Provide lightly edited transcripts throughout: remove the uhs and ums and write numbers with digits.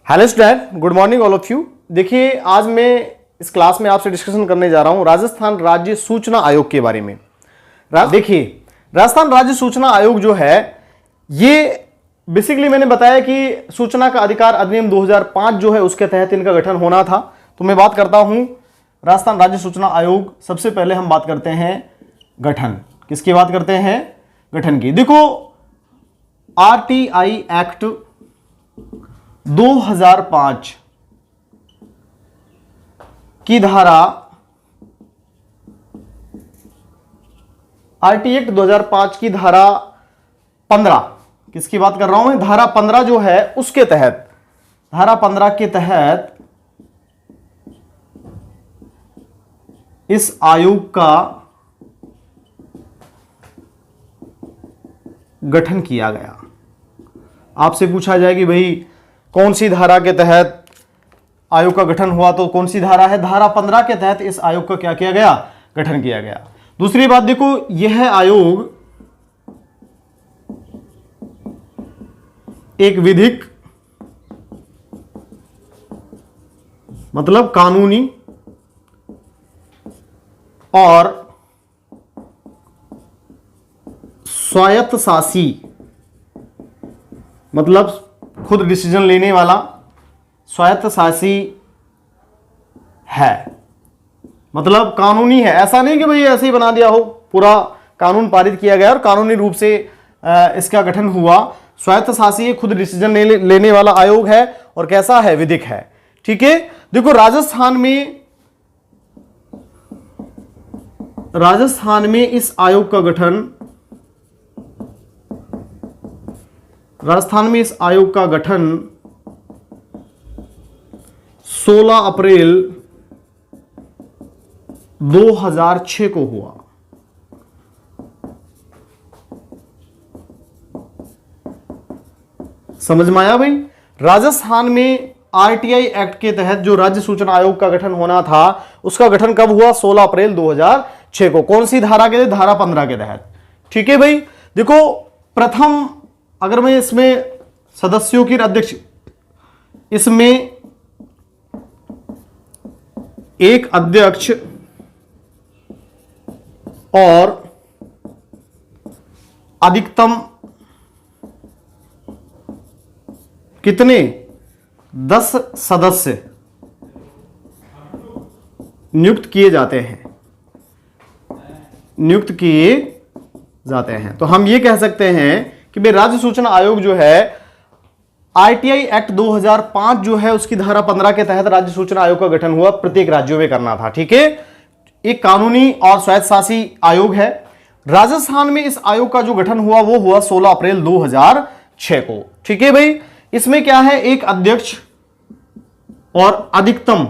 Hello student, good morning all of you. देखिए, आज मैं इस क्लास में आपसे डिस्कशन करने जा रहा हूं राजस्थान राज्य सूचना आयोग के बारे में। देखिए, राजस्थान राज्य सूचना आयोग जो है, ये बेसिकली मैंने बताया कि सूचना का अधिकार अधिनियम 2005 जो है उसके तहत इनका गठन होना था। तो मैं बात करता हूं राजस्थान राज्य सूचना आयोग। सबसे पहले हम बात करते हैं गठन। किसकी बात करते हैं? गठन की। देखो, आरटीआई एक्ट 2005 की धारा, आरटी एक्ट 2005 की धारा 15, किसकी बात कर रहा हूं मैं? धारा 15 जो है उसके तहत, धारा 15 के तहत इस आयोग का गठन किया गया। आपसे पूछा जाए कि भाई कौन सी धारा के तहत आयोग का गठन हुआ, तो कौन सी धारा है? धारा 15 के तहत इस आयोग का क्या किया गया? गठन किया गया। दूसरी बात देखो, यह आयोग एक विधिक मतलब कानूनी और स्वायत्तशासी मतलब खुद डिसीजन लेने वाला स्वायत्तशासी है। मतलब कानूनी है, ऐसा नहीं कि भाई ऐसे ही बना दिया हो, पूरा कानून पारित किया गया और कानूनी रूप से इसका गठन हुआ। स्वायत्तशासी खुद डिसीजन लेने वाला आयोग है और कैसा है? विधिक है। ठीक है। देखो, राजस्थान में इस आयोग का गठन, राजस्थान में इस आयोग का गठन 16 अप्रैल 2006 को हुआ। समझ में आया भाई? राजस्थान में आरटीआई एक्ट के तहत जो राज्य सूचना आयोग का गठन होना था, उसका गठन कब हुआ? 16 अप्रैल 2006 को। कौन सी धारा के तहत? धारा 15 के तहत। ठीक है भाई। देखो, प्रथम अगर मैं इसमें सदस्यों की अध्यक्ष, इसमें एक अध्यक्ष और अधिकतम कितने? 10 सदस्य नियुक्त किए जाते हैं। तो हम ये कह सकते हैं कि भाई राज्य सूचना आयोग जो है, आरटीआई एक्ट 2005 जो है उसकी धारा 15 के तहत राज्य सूचना आयोग का गठन हुआ, प्रत्येक राज्यों में करना था। ठीक है। एक कानूनी और स्वायत्तशासी आयोग है। राजस्थान में इस आयोग का जो गठन हुआ वो हुआ 16 अप्रैल 2006 को। ठीक है भाई। इसमें क्या है? एक अध्यक्ष और अधिकतम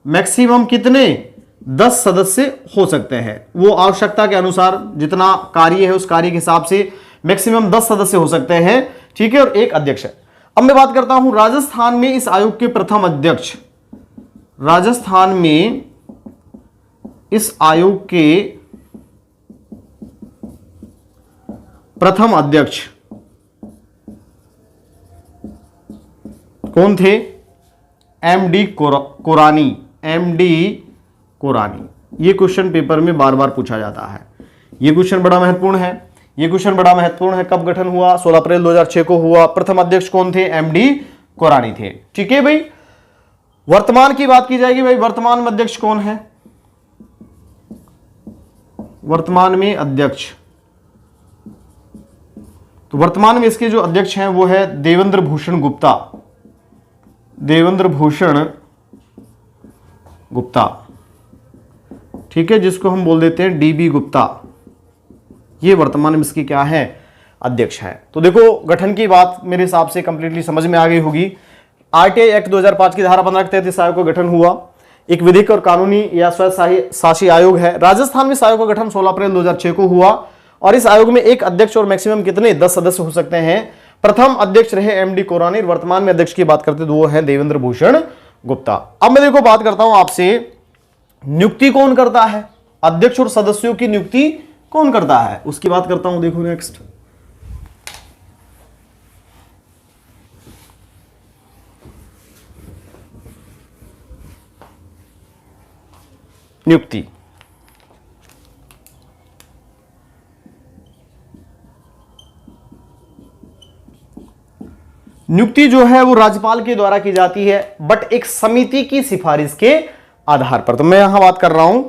मैक्सिमम कितने? 10 सदस्य हो सकते हैं। वो आवश्यकता के अनुसार जितना कार्य है उस कार्य के हिसाब से मैक्सिमम 10 सदस्य हो सकते हैं। ठीक है। और एक अध्यक्ष है। अब मैं बात करता हूं राजस्थान में इस आयोग के प्रथम अध्यक्ष, राजस्थान में इस आयोग के प्रथम अध्यक्ष कौन थे? एमडी कोरानी। एमडी कोरानी। ये क्वेश्चन पेपर में बार बार पूछा जाता है। ये क्वेश्चन बड़ा महत्वपूर्ण है। कब गठन हुआ? 16 अप्रैल 2006 को हुआ। प्रथम अध्यक्ष कौन थे? एमडी कोरानी थे। ठीक है भाई। वर्तमान की बात की जाएगी। भाई वर्तमान में अध्यक्ष कौन है? वर्तमान में अध्यक्ष, तो वर्तमान में इसके जो अध्यक्ष हैं वो है देवेंद्र भूषण गुप्ता। देवेंद्र भूषण गुप्ता। ठीक है, जिसको हम बोल देते हैं डीबी गुप्ता। ये वर्तमान में इसकी क्या है? अध्यक्ष है। तो देखो, गठन की बात मेरे हिसाब से कंप्लीटली समझ में आ गई होगी। आरटीआई एक्ट 2005 की धारा 15 के तहत इस आयोग का गठन हुआ। एक विधिक और कानूनी या स्वायत्तशासी आयोग है। राजस्थान में इस आयोग का गठन 16 अप्रैल 2006 को हुआ और इस आयोग में एक अध्यक्ष और मैक्सिमम कितने? 10 सदस्य हो सकते हैं। प्रथम अध्यक्ष रहे एमडी कोरानी। वर्तमान में अध्यक्ष की बात करते तो वो है देवेंद्र भूषण गुप्ता। अब मैं देखो बात करता हूं आपसे, नियुक्ति कौन करता है? अध्यक्ष और सदस्यों की नियुक्ति कौन करता है? उसकी बात करता हूं। देखो नेक्स्ट, नियुक्ति। नियुक्ति जो है वो राज्यपाल के द्वारा की जाती है, बट एक समिति की सिफारिश के आधार पर। तो मैं यहां बात कर रहा हूं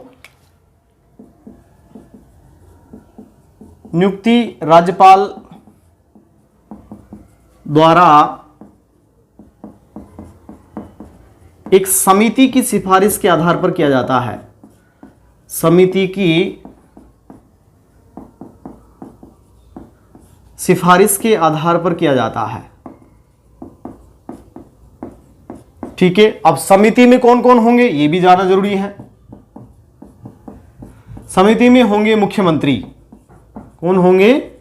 नियुक्ति राज्यपाल द्वारा एक समिति की सिफारिश के आधार पर किया जाता है। समिति की सिफारिश के आधार पर किया जाता है। ठीक है, अब समिति में कौन कौन होंगे ये भी जानना जरूरी है। समिति में होंगे मुख्यमंत्री। कौन होंगे?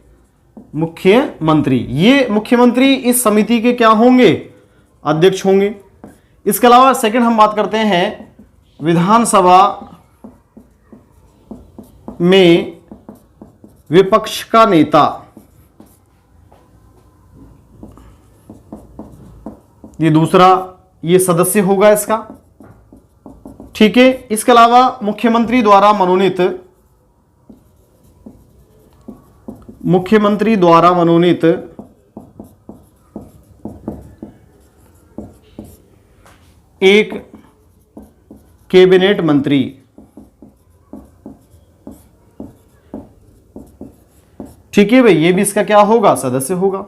मुख्यमंत्री। ये मुख्यमंत्री इस समिति के क्या होंगे? अध्यक्ष होंगे। इसके अलावा सेकंड हम बात करते हैं विधानसभा में विपक्ष का नेता। ये दूसरा ये सदस्य होगा इसका। ठीक है, इसके अलावा मुख्यमंत्री द्वारा मनोनीत एक कैबिनेट मंत्री। ठीक है भाई, ये भी इसका क्या होगा? सदस्य होगा।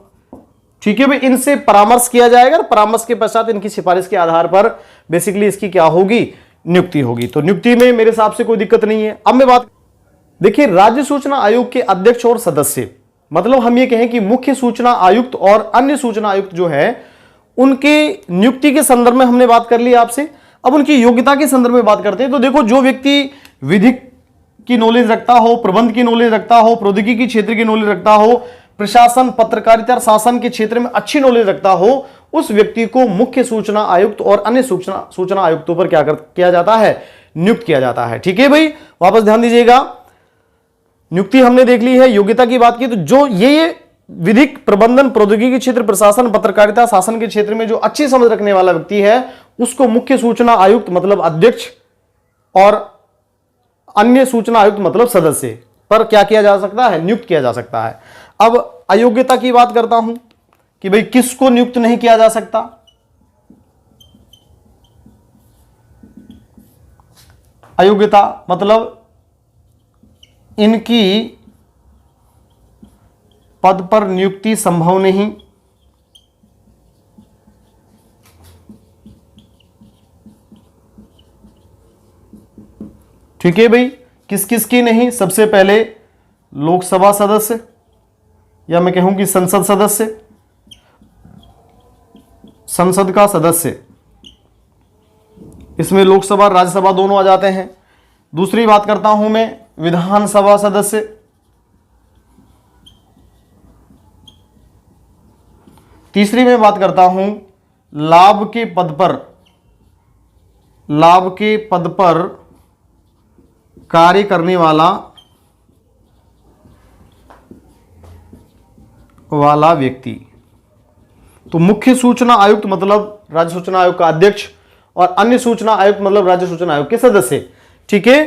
ठीक है भाई, इनसे परामर्श किया जाएगा। परामर्श के पश्चात इनकी सिफारिश के आधार पर बेसिकली इसकी क्या होगी? नियुक्ति होगी। तो नियुक्ति में मेरे हिसाब से कोई दिक्कत नहीं है। अब मैं बात, देखिए राज्य सूचना आयोग के अध्यक्ष और सदस्य, मतलब हम ये कहें कि मुख्य सूचना आयुक्त और अन्य सूचना आयुक्त जो है उनके नियुक्ति के संदर्भ में हमने बात कर ली आपसे। अब उनकी योग्यता के संदर्भ में बात करते हैं। तो देखो, जो व्यक्ति विधिक की नॉलेज रखता हो, प्रबंध की नॉलेज रखता हो, प्रौद्योगिकी के क्षेत्र की नॉलेज रखता हो, प्रशासन, पत्रकारिता और शासन के क्षेत्र में अच्छी नॉलेज रखता हो, उस व्यक्ति को मुख्य सूचना आयुक्त और अन्य सूचना आयुक्तों पर क्या किया जाता है? नियुक्त किया जाता है। ठीक है भाई, वापस ध्यान दीजिएगा। नियुक्ति हमने देख ली है। योग्यता की बात की तो जो ये विधिक, प्रबंधन, प्रौद्योगिकी क्षेत्र, प्रशासन, पत्रकारिता, शासन के क्षेत्र में जो अच्छी समझ रखने वाला व्यक्ति है उसको मुख्य सूचना आयुक्त मतलब अध्यक्ष और अन्य सूचना आयुक्त मतलब सदस्य पर क्या किया जा सकता है? नियुक्त किया जा सकता है। अब अयोग्यता की बात करता हूं कि भाई किसको नियुक्त नहीं किया जा सकता। अयोग्यता मतलब इनकी पद पर नियुक्ति संभव नहीं। ठीक है भाई, किस किस की नहीं? सबसे पहले लोकसभा सदस्य, या मैं कहूं कि संसद सदस्य, संसद का सदस्य, इसमें लोकसभा राज्यसभा दोनों आ जाते हैं। दूसरी बात करता हूं मैं विधानसभा सदस्य। तीसरी में बात करता हूं लाभ के पद पर कार्य करने वाला व्यक्ति। तो मुख्य सूचना आयुक्त मतलब राज्य सूचना आयोग का अध्यक्ष और अन्य सूचना आयुक्त मतलब राज्य सूचना आयोग के सदस्य। ठीक है,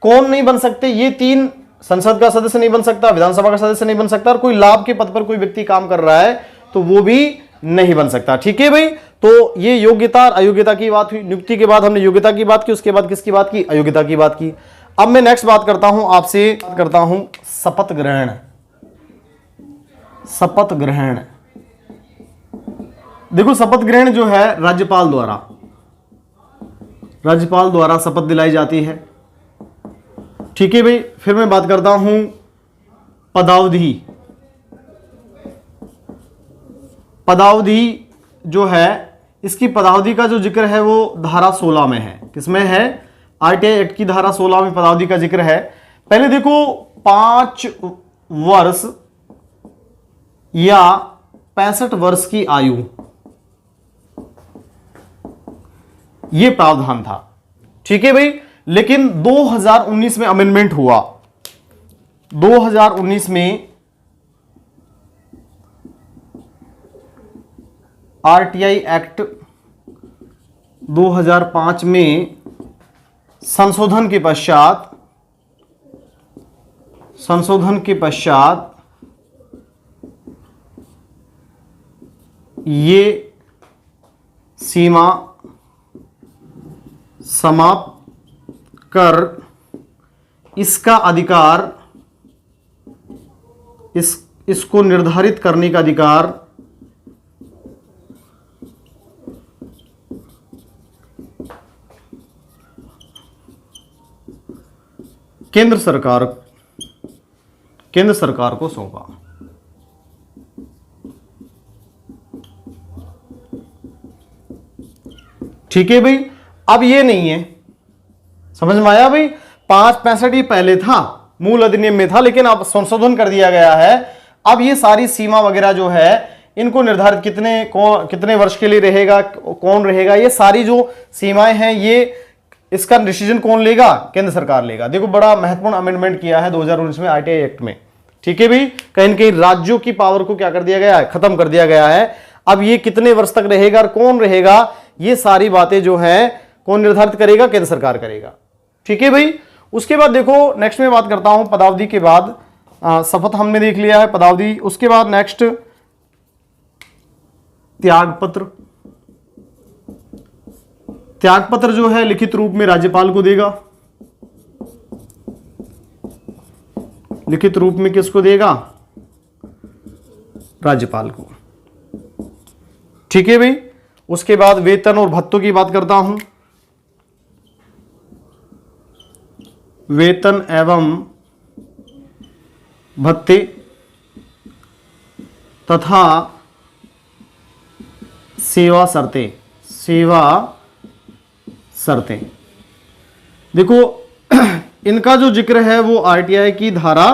कौन नहीं बन सकते? ये तीन। संसद का सदस्य नहीं बन सकता, विधानसभा का सदस्य नहीं बन सकता, और कोई लाभ के पद पर कोई व्यक्ति काम कर रहा है तो वो भी नहीं बन सकता। ठीक है भाई, तो ये योग्यता और अयोग्यता की बात हुई। नियुक्ति के बाद हमने योग्यता की बात की, उसके बाद किसकी बात की? अयोग्यता की बात की। अब मैं नेक्स्ट बात करता हूं आपसे, करता हूं शपथ ग्रहण। शपथ ग्रहण, देखो शपथ ग्रहण जो है राज्यपाल द्वारा शपथ दिलाई जाती है। ठीक है भाई, फिर मैं बात करता हूं पदावधि। पदावधि जो है, इसकी पदावधि का जो जिक्र है वो धारा 16 में है। किसमें है? आरटीआई एक्ट की धारा 16 में पदावधि का जिक्र है। पहले देखो 5 वर्ष या 65 वर्ष की आयु, ये प्रावधान था। ठीक है भाई, लेकिन 2019 में अमेंडमेंट हुआ। 2019 में आरटीआई एक्ट 2005 में संशोधन के पश्चात ये सीमा समाप्त कर इसका अधिकार, इसको निर्धारित करने का अधिकार केंद्र सरकार को सौंपा। ठीक है भाई, अब ये नहीं है, समझ में आया भाई। 565 ये पहले था, मूल अधिनियम में था, लेकिन अब संशोधन कर दिया गया है। अब ये सारी सीमा वगैरह जो है इनको निर्धारित कितने वर्ष के लिए रहेगा, कौन रहेगा, ये सारी जो सीमाएं हैं, ये इसका डिसीजन कौन लेगा? केंद्र सरकार लेगा। देखो बड़ा महत्वपूर्ण अमेंडमेंट किया है 2019 में आरटीआई एक्ट में। ठीक है भाई, कहीं न कहीं राज्यों की पावर को क्या कर दिया गया है? खत्म कर दिया गया है। अब ये कितने वर्ष तक रहेगा और कौन रहेगा, ये सारी बातें जो है कौन निर्धारित करेगा? केंद्र सरकार करेगा। ठीक है भाई। उसके बाद देखो नेक्स्ट में बात करता हूं पदावधि के बाद, शपथ हमने देख लिया है, पदावधि। उसके बाद नेक्स्ट त्यागपत्र। त्यागपत्र जो है लिखित रूप में राज्यपाल को देगा। लिखित रूप में किसको देगा? राज्यपाल को। ठीक है भाई। उसके बाद वेतन और भत्तों की बात करता हूं। वेतन एवं भत्ते तथा सेवा शर्तें। देखो इनका जो जिक्र है वो आरटीआई की धारा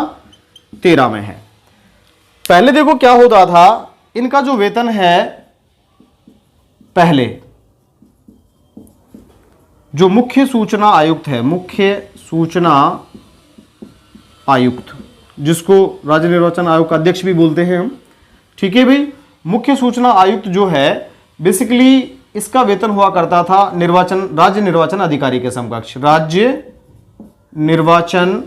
13 में है। पहले देखो क्या होता था, इनका जो वेतन है, पहले जो मुख्य सूचना आयुक्त है, मुख्य सूचना आयुक्त, जिसको राज्य निर्वाचन आयोग का अध्यक्ष भी बोलते हैं हम। ठीक है भाई। मुख्य सूचना आयुक्त जो है बेसिकली इसका वेतन हुआ करता था राज्य निर्वाचन अधिकारी के समकक्ष। राज्य निर्वाचन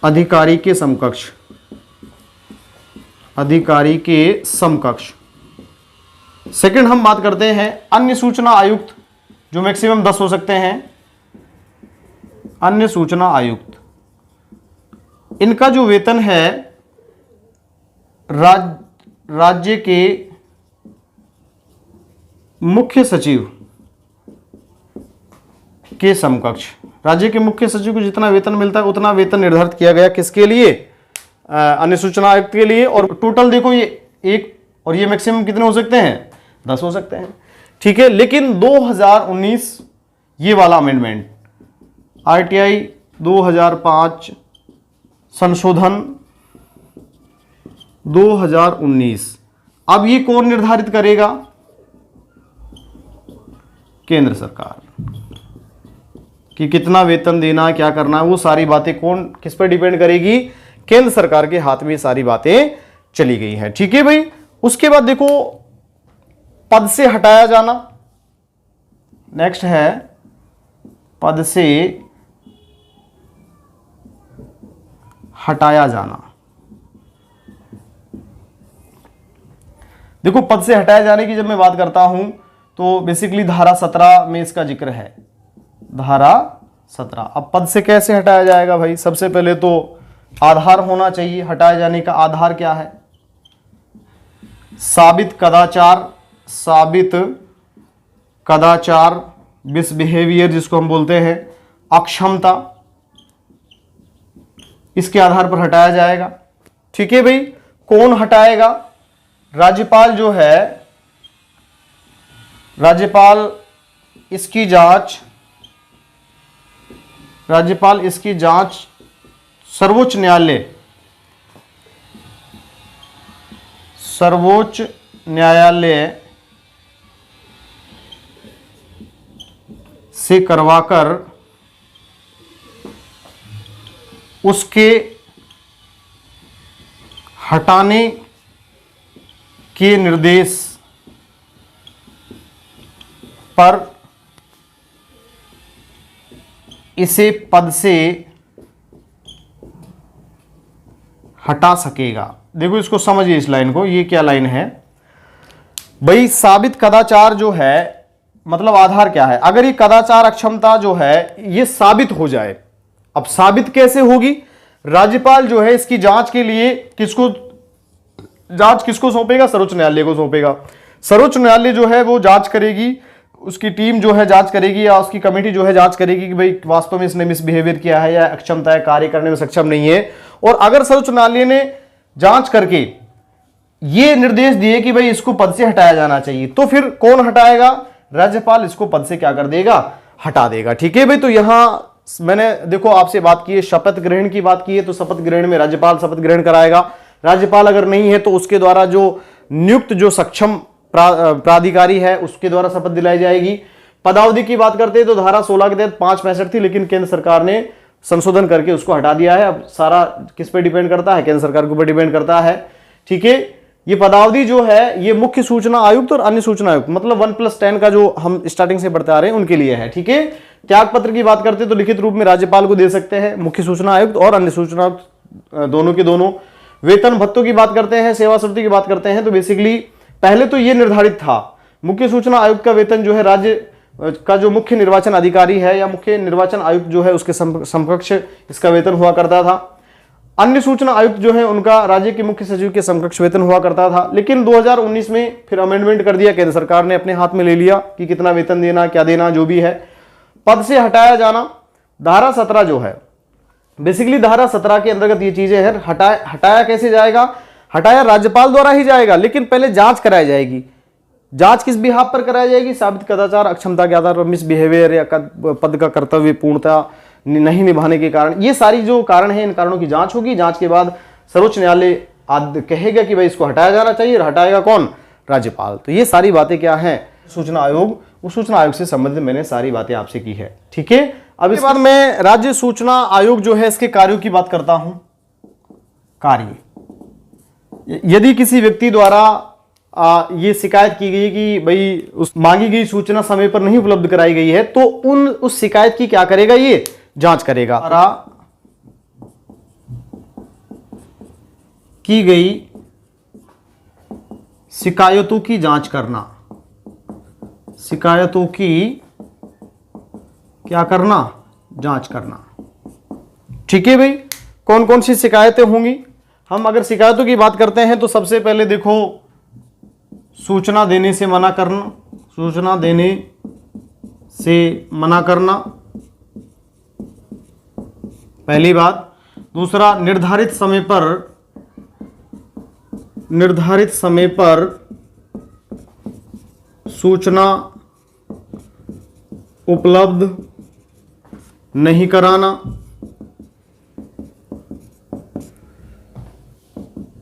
अधिकारी के समकक्ष। सेकंड हम बात करते हैं अन्य सूचना आयुक्त, जो मैक्सिमम 10 हो सकते हैं। अन्य सूचना आयुक्त, इनका जो वेतन है राज्य के मुख्य सचिव के समकक्ष। राज्य के मुख्य सचिव को जितना वेतन मिलता है उतना वेतन निर्धारित किया गया किसके लिए? अन्य सूचना आयुक्त के लिए। और टोटल देखो ये एक और ये मैक्सिमम कितने हो सकते हैं? 10 हो सकते हैं। ठीक है। लेकिन 2019 ये वाला अमेंडमेंट, आरटीआई 2005 संशोधन 2019, अब ये कौन निर्धारित करेगा? केंद्र सरकार। कि कितना वेतन देना, क्या करना है, वो सारी बातें किस पर डिपेंड करेगी? केंद्र सरकार के हाथ में सारी बातें चली गई हैं। ठीक है भाई। उसके बाद देखो पद से हटाया जाना। नेक्स्ट है पद से हटाया जाना। देखो पद से हटाए जाने की जब मैं बात करता हूं तो बेसिकली धारा 17 में इसका जिक्र है। धारा 17। अब पद से कैसे हटाया जाएगा भाई? सबसे पहले तो आधार होना चाहिए। हटाए जाने का आधार क्या है? साबित कदाचार, मिसबिहेवियर जिसको हम बोलते हैं, अक्षमता, इसके आधार पर हटाया जाएगा। ठीक है भाई। कौन हटाएगा? राज्यपाल जो है, राज्यपाल इसकी जांच सर्वोच्च न्यायालय से करवाकर उसके हटाने के निर्देश पर इसे पद से हटा सकेगा। देखो इसको समझिए, इस लाइन को, ये क्या लाइन है भाई, साबित कदाचार जो है मतलब आधार क्या है, अगर ये कदाचार अक्षमता जो है ये साबित हो जाए। अब साबित कैसे होगी, राज्यपाल जो है इसकी जांच के लिए जांच किसको सौंपेगा, सर्वोच्च न्यायालय को सौंपेगा। सर्वोच्च न्यायालय जो है वो जांच करेगी, उसकी टीम जो है जांच करेगी या उसकी कमेटी जो है जांच करेगी कि भाई वास्तव में इसने मिसबिहेवियर किया है या अक्षमता है, कार्य करने में सक्षम नहीं है। और अगर सर्वोच्च न्यायालय ने जांच करके ये निर्देश दिए कि भाई इसको पद से हटाया जाना चाहिए, तो फिर कौन हटाएगा, राज्यपाल इसको पद से क्या कर देगा, हटा देगा। ठीक है भाई, तो यहां मैंने देखो आपसे बात की है, शपथ ग्रहण की बात की है, तो शपथ ग्रहण में राज्यपाल शपथ ग्रहण कराएगा। राज्यपाल अगर नहीं है तो उसके द्वारा जो नियुक्त जो सक्षम प्राधिकारी है उसके द्वारा शपथ दिलाई जाएगी। पदावधि की बात करते हैं तो धारा 16 के तहत 565 थी, लेकिन केंद्र सरकार ने संशोधन करके उसको हटा दिया है। अब सारा किस पे डिपेंड करता है, केंद्र सरकार के ऊपर डिपेंड करता है। ठीक है, ये पदावधि जो है ये मुख्य सूचना आयुक्त और अन्य सूचना आयुक्त, मतलब 1+10 का जो हम स्टार्टिंग से बढ़ते आ रहे हैं उनके लिए है। ठीक है, त्याग पत्र की बात करते हैं तो लिखित रूप में राज्यपाल को दे सकते हैं मुख्य सूचना आयुक्त और अन्य सूचना आयुक्त, दोनों के दोनों। वेतन भत्तों की बात करते हैं, सेवा श्रुति की बात करते हैं, तो बेसिकली पहले तो ये निर्धारित था, मुख्य सूचना आयुक्त का वेतन जो है राज्य का जो मुख्य निर्वाचन अधिकारी है या मुख्य निर्वाचन आयुक्त जो है उसके समकक्ष इसका वेतन हुआ करता था। अन्य सूचना आयुक्त जो है उनका राज्य के मुख्य सचिव के समकक्ष वेतन हुआ करता था। लेकिन 2019 में फिर अमेंडमेंट कर दिया, केंद्र सरकार ने अपने हाथ में ले लिया कि कितना वेतन देना, क्या देना, जो भी है। पद से हटाया जाना, धारा 17 जो है, बेसिकली धारा 17 के अंतर्गत ये चीजें हैं। हटाया कैसे जाएगा, हटाया राज्यपाल द्वारा ही जाएगा, लेकिन पहले जांच कराई जाएगी। जांच किस बिहाफ पर कराई जाएगी, साबित कदाचार अक्षमता के आधार पर, मिसबिहेवियर या पद का कर्तव्य पूर्णता नहीं निभाने के कारण, ये सारी जो कारण है इन कारणों की जांच होगी। जांच के बाद सर्वोच्च न्यायालय कहेगा कि भाई इसको हटाया जाना चाहिए, हटाएगा कौन, राज्यपाल। तो ये सारी बातें क्या है, सूचना आयोग, उस सूचना आयोग से संबंधित मैंने सारी बातें आपसे की है। ठीक है, अब इसके बाद मैं राज्य सूचना आयोग जो है इसके कार्यों की बात करता हूं। कार्य, यदि किसी व्यक्ति द्वारा ये शिकायत की गई कि भाई उस मांगी गई सूचना समय पर नहीं उपलब्ध कराई गई है, तो उस शिकायत की क्या करेगा, ये जांच करेगा। की गई शिकायतों की जांच करना, शिकायतों की क्या करना, जांच करना। ठीक है भाई, कौन कौन सी शिकायतें होंगी, हम अगर शिकायतों की बात करते हैं तो सबसे पहले देखो सूचना देने से मना करना, सूचना देने से मना करना, पहली बात। दूसरा, निर्धारित समय पर सूचना उपलब्ध नहीं कराना,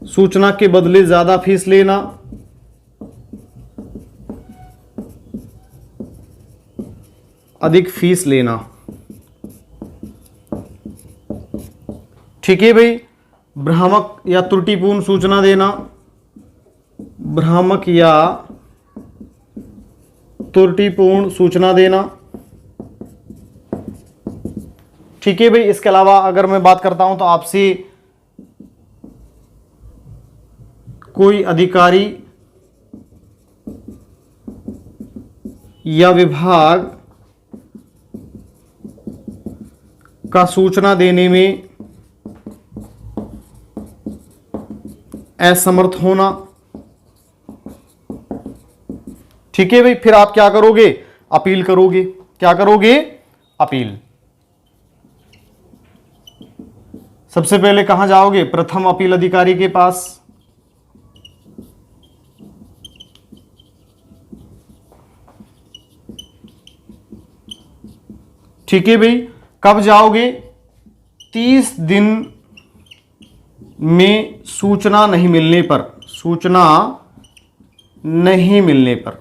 सूचना के बदले ज्यादा फीस लेना, अधिक फीस लेना। ठीक है भाई, भ्रामक या त्रुटिपूर्ण सूचना देना, भ्रामक या त्रुटिपूर्ण सूचना देना। ठीक है भाई, इसके अलावा अगर मैं बात करता हूं तो आपसे कोई अधिकारी या विभाग का सूचना देने में असमर्थ होना। ठीक है भाई, फिर आप क्या करोगे, अपील करोगे। क्या करोगे, अपील। सबसे पहले कहां जाओगे, प्रथम अपील अधिकारी के पास। ठीक है भाई, कब जाओगे, 30 दिन में सूचना नहीं मिलने पर, सूचना नहीं मिलने पर।